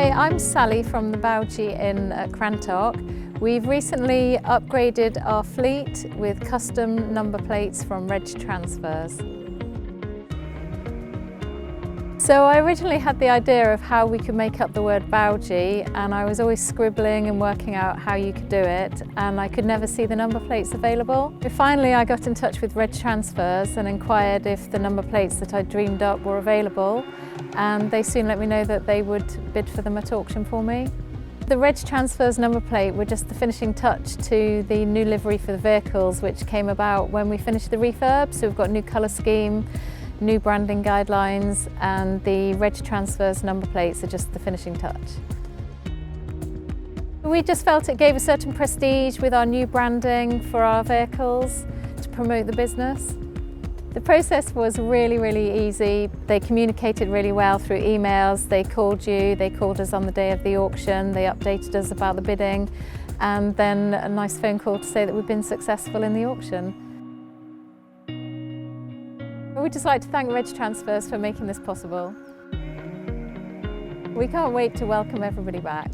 Hi, I'm Sally from the Bowgie Inn at Crantock. We've recently upgraded our fleet with custom number plates from Regtransfers. So I originally had the idea of how we could make up the word Bowgie, and I was always scribbling and working out how you could do it, and I could never see the number plates available. Finally I got in touch with Regtransfers and inquired if the number plates that I dreamed up were available, and they soon let me know that they would bid for them at auction for me. The Regtransfers number plate were just the finishing touch to the new livery for the vehicles, which came about when we finished the refurb. So we've got a new colour scheme, new branding guidelines, and the Regtransfers number plates are just the finishing touch. We just felt it gave a certain prestige with our new branding for our vehicles to promote the business. The process was really easy. They communicated really well through emails. They called us on the day of the auction, they updated us about the bidding, and then a nice phone call to say that we've been successful in the auction. We'd just like to thank Regtransfers for making this possible. We can't wait to welcome everybody back.